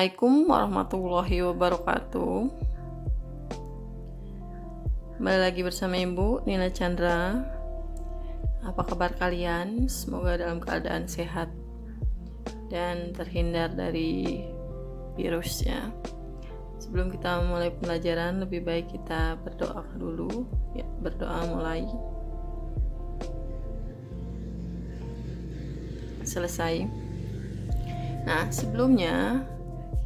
Assalamualaikum warahmatullahi wabarakatuh. Kembali lagi bersama Ibu Nina Chandra. Apa kabar kalian? Semoga dalam keadaan sehat dan terhindar dari virus ya. Sebelum kita mulai pembelajaran, lebih baik kita berdoa dulu. Ya, berdoa mulai. Selesai. Nah, sebelumnya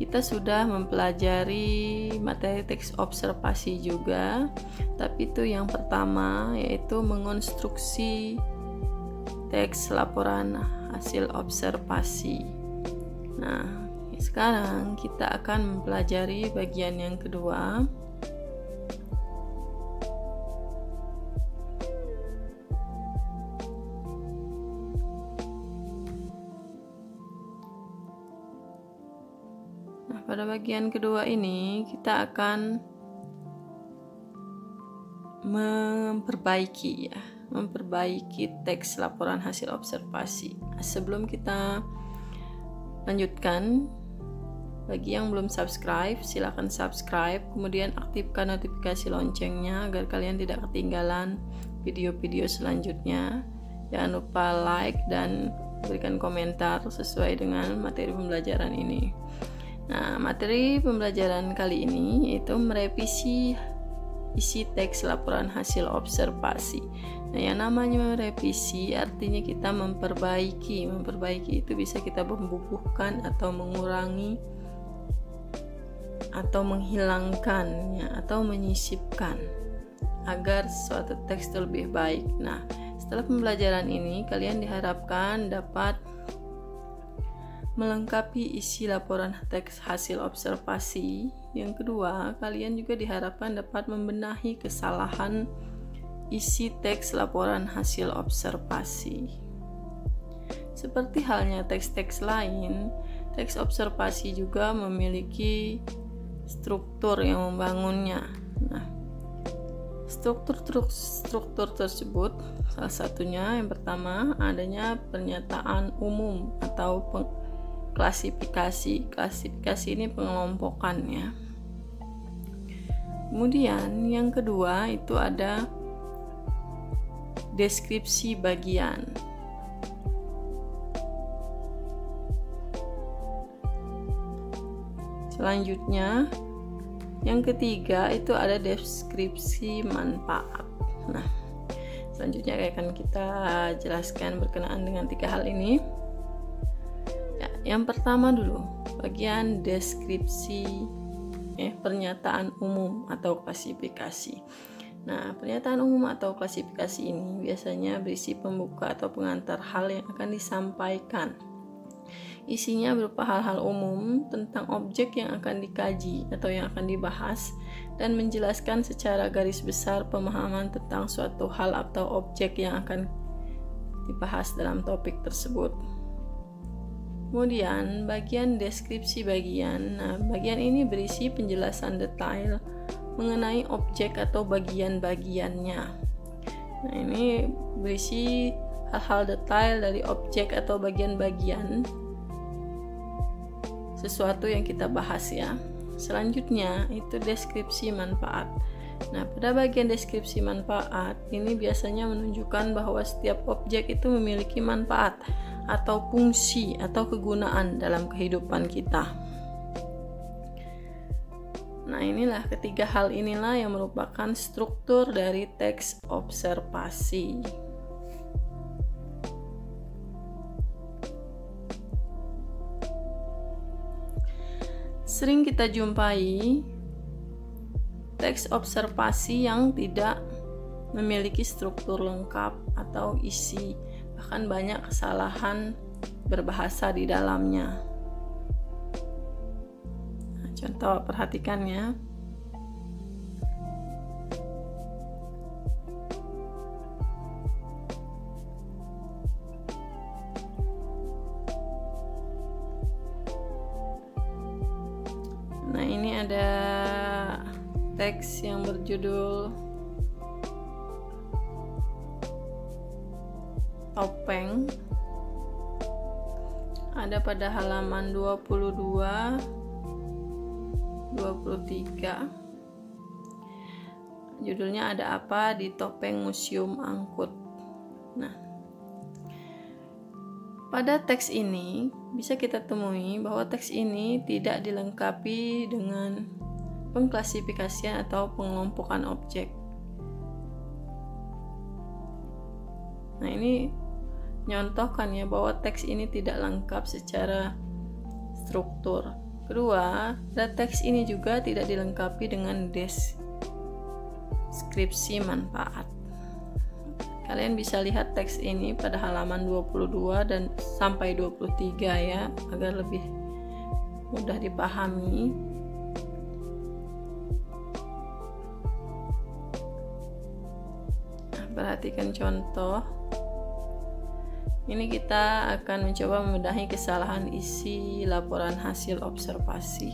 kita sudah mempelajari materi teks observasi juga, tapi itu yang pertama yaitu mengonstruksi teks laporan hasil observasi. Nah, sekarang kita akan mempelajari bagian yang kedua. Pada bagian kedua ini kita akan memperbaiki teks laporan hasil observasi. Sebelum kita lanjutkan, bagi yang belum subscribe, silakan subscribe, kemudian aktifkan notifikasi loncengnya agar kalian tidak ketinggalan video-video selanjutnya. Jangan lupa like dan berikan komentar sesuai dengan materi pembelajaran ini. Nah, materi pembelajaran kali ini yaitu merevisi isi teks laporan hasil observasi. Nah, yang namanya merevisi artinya kita memperbaiki. Memperbaiki itu bisa kita membubuhkan atau mengurangi atau menghilangkan ya, atau menyisipkan agar suatu teks lebih baik. Nah, setelah pembelajaran ini kalian diharapkan dapat melengkapi isi laporan teks hasil observasi. Yang kedua, kalian juga diharapkan dapat membenahi kesalahan isi teks laporan hasil observasi. Seperti halnya teks-teks lain, teks observasi juga memiliki struktur yang membangunnya. Nah, struktur tersebut salah satunya yang pertama adanya pernyataan umum atau klasifikasi ini pengelompokan ya. Kemudian yang kedua itu ada deskripsi bagian. Selanjutnya yang ketiga itu ada deskripsi manfaat. Nah, selanjutnya akan kita jelaskan berkenaan dengan tiga hal ini. Yang pertama dulu, bagian deskripsi pernyataan umum atau klasifikasi. Nah, pernyataan umum atau klasifikasi ini biasanya berisi pembuka atau pengantar hal yang akan disampaikan. Isinya berupa hal-hal umum tentang objek yang akan dikaji atau yang akan dibahas dan menjelaskan secara garis besar pemahaman tentang suatu hal atau objek yang akan dibahas dalam topik tersebut. Kemudian bagian deskripsi bagian. Nah, bagian ini berisi penjelasan detail mengenai objek atau bagian-bagiannya. Nah, ini berisi hal-hal detail dari objek atau bagian-bagian sesuatu yang kita bahas ya. Selanjutnya itu deskripsi manfaat. Nah, pada bagian deskripsi manfaat ini biasanya menunjukkan bahwa setiap objek itu memiliki manfaat atau fungsi atau kegunaan dalam kehidupan kita. Nah, inilah ketiga hal inilah yang merupakan struktur dari teks observasi. Sering kita jumpai teks observasi yang tidak memiliki struktur lengkap atau isi, bahkan banyak kesalahan berbahasa di dalamnya. Nah, contoh, perhatikan ya. Nah, ini ada teks yang berjudul topeng. Ada pada halaman 22 23. Judulnya ada apa di topeng museum angkut. Nah, pada teks ini bisa kita temui bahwa teks ini tidak dilengkapi dengan pengklasifikasian atau pengelompokan objek. Nah, ini nyontohkan ya bahwa teks ini tidak lengkap secara struktur. Kedua, teks ini juga tidak dilengkapi dengan deskripsi manfaat. Kalian bisa lihat teks ini pada halaman 22 dan sampai 23 ya, agar lebih mudah dipahami. Nah, perhatikan contoh. Ini kita akan mencoba membedahi kesalahan isi laporan hasil observasi.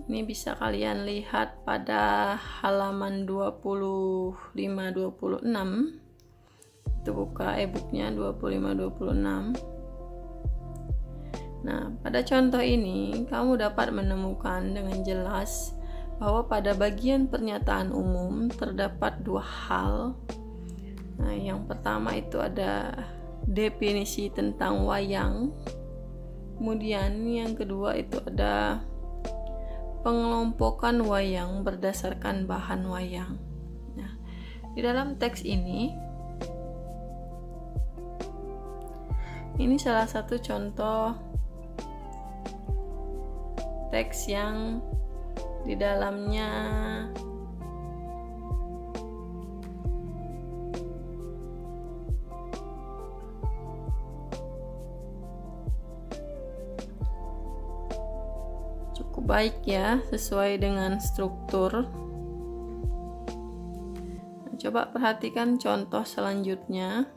Ini bisa kalian lihat pada halaman 25-26. Itu buka e-booknya 25-26. Nah, pada contoh ini kamu dapat menemukan dengan jelas bahwa pada bagian pernyataan umum terdapat dua hal. Nah, yang pertama itu ada definisi tentang wayang. Kemudian yang kedua itu ada pengelompokan wayang berdasarkan bahan wayang. Nah, di dalam teks ini salah satu contoh teks yang di dalamnya cukup baik ya, sesuai dengan struktur. Nah, coba perhatikan contoh selanjutnya.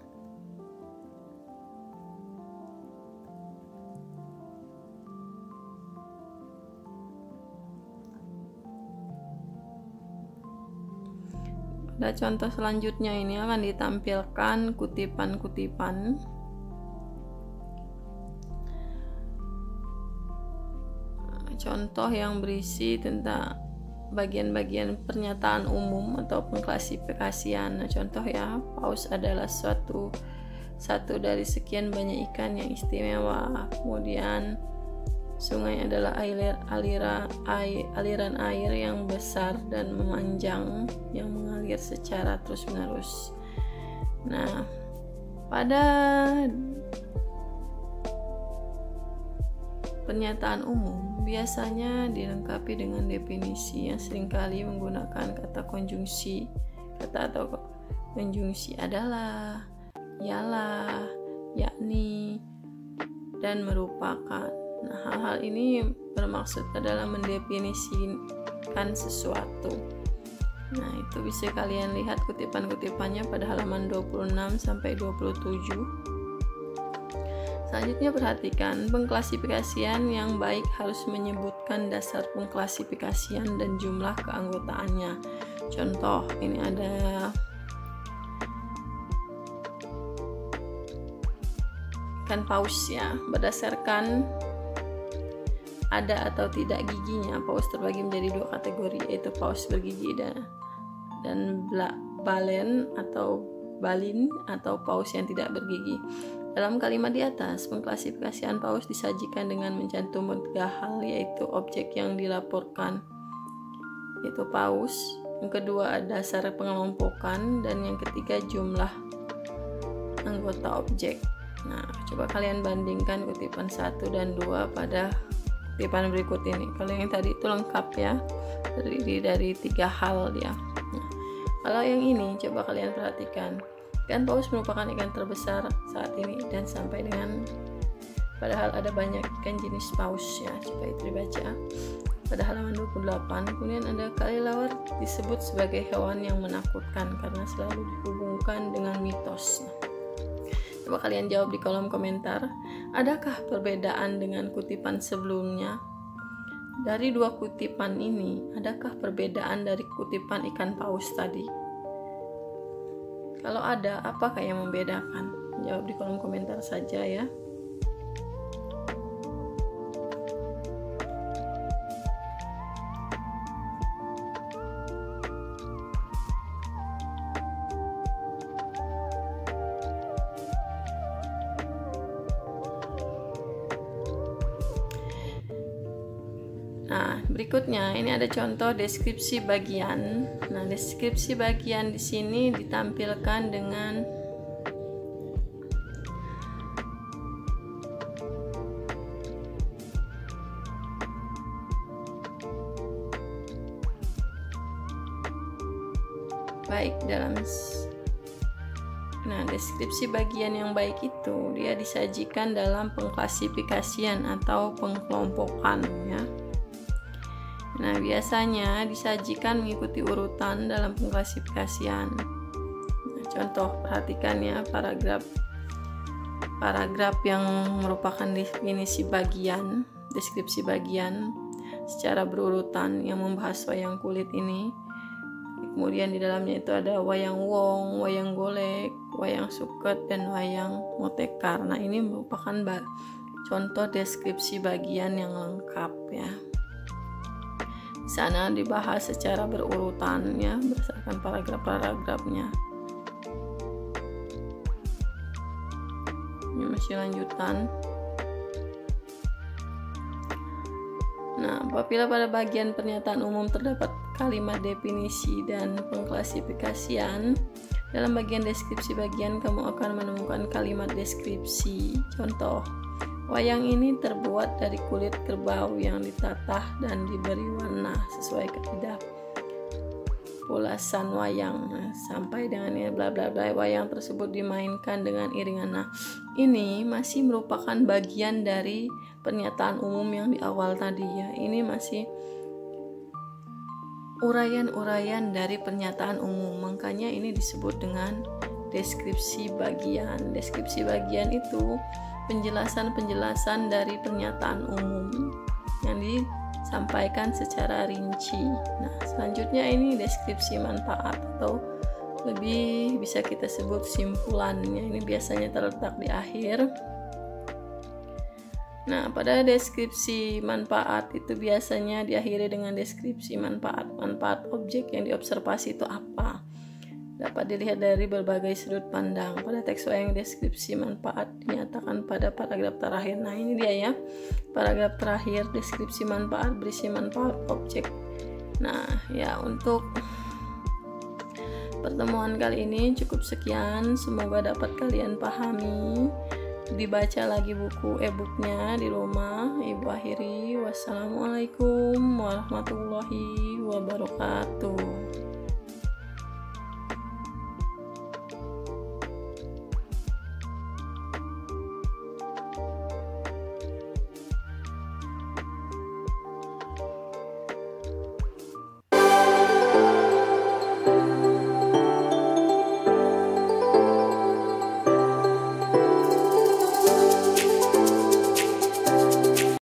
Pada contoh selanjutnya ini akan ditampilkan kutipan-kutipan. Contoh yang berisi tentang bagian-bagian pernyataan umum atau pengklasifikasian. Nah, contoh ya, paus adalah satu dari sekian banyak ikan yang istimewa. Kemudian sungai adalah aliran air yang besar dan memanjang yang mengalir secara terus-menerus. Nah, pada pernyataan umum biasanya dilengkapi dengan definisi yang seringkali menggunakan kata konjungsi, konjungsi adalah, ialah, yakni, dan merupakan. Nah, hal-hal ini bermaksud adalah mendefinisikan sesuatu. Nah, itu bisa kalian lihat kutipan-kutipannya pada halaman 26 sampai 27. Selanjutnya perhatikan pengklasifikasian yang baik harus menyebutkan dasar pengklasifikasian dan jumlah keanggotaannya. Contoh, ini ada ikan paus ya, berdasarkan ada atau tidak giginya. Paus terbagi menjadi dua kategori, yaitu paus bergigi dan balin atau paus yang tidak bergigi. Dalam kalimat di atas, pengklasifikasian paus disajikan dengan mencantumkan tiga hal, yaitu objek yang dilaporkan, yaitu paus. Yang kedua dasar pengelompokan, dan yang ketiga jumlah anggota objek. Nah, coba kalian bandingkan kutipan 1 dan 2 pada kutipan berikut ini. Kalau yang tadi itu lengkap ya, terdiri dari 3 hal dia. Nah, kalau yang ini coba kalian perhatikan. Ikan paus merupakan ikan terbesar saat ini dan sampai dengan, padahal ada banyak ikan jenis paus ya. Coba itu dibaca pada halaman 28. Kemudian ada kelelawar disebut sebagai hewan yang menakutkan karena selalu dihubungkan dengan mitos. Coba kalian jawab di kolom komentar, adakah perbedaan dengan kutipan sebelumnya? Dari dua kutipan ini, adakah perbedaan dari kutipan ikan paus tadi? Kalau ada, apakah yang membedakan? jawab di kolom komentar saja ya. Nah, berikutnya ini ada contoh deskripsi bagian. Nah, deskripsi bagian di sini ditampilkan dengan baik dalam. Nah, deskripsi bagian yang baik itu dia disajikan dalam pengklasifikasian atau pengkelompokan ya. Nah, biasanya disajikan mengikuti urutan dalam pengklasifikasian. Nah, contoh, perhatikan ya paragraf yang merupakan definisi bagian, deskripsi bagian secara berurutan yang membahas wayang kulit ini. Kemudian di dalamnya itu ada wayang wong, wayang golek, wayang suket, dan wayang motekar. Nah, ini merupakan contoh deskripsi bagian yang lengkap ya. Di sana dibahas secara berurutan ya, berdasarkan paragraf-paragrafnya. Ini masih lanjutan. Nah, apabila pada bagian pernyataan umum terdapat kalimat definisi dan pengklasifikasian, dalam bagian deskripsi bagian kamu akan menemukan kalimat deskripsi. Contoh, wayang ini terbuat dari kulit kerbau yang ditatah dan diberi warna sesuai kaidah pulasan wayang. Nah, sampai dengan ini bla bla bla, wayang tersebut dimainkan dengan iringan. Nah, ini masih merupakan bagian dari pernyataan umum yang di awal tadi ya. Ini masih uraian-uraian dari pernyataan umum, makanya ini disebut dengan deskripsi bagian. Deskripsi bagian itu penjelasan-penjelasan dari pernyataan umum yang disampaikan secara rinci. Nah, selanjutnya ini deskripsi manfaat atau lebih bisa kita sebut simpulannya. Ini biasanya terletak di akhir. Nah, pada deskripsi manfaat itu biasanya diakhiri dengan deskripsi manfaat. Manfaat objek yang diobservasi itu apa? Dapat dilihat dari berbagai sudut pandang. Pada teks wayang deskripsi manfaat dinyatakan pada paragraf terakhir. Nah, ini dia ya. Paragraf terakhir deskripsi manfaat berisi manfaat objek. Nah, ya untuk pertemuan kali ini cukup sekian. Semoga dapat kalian pahami. Dibaca lagi buku e-booknya di rumah. Ibu akhiri. Wassalamualaikum warahmatullahi wabarakatuh.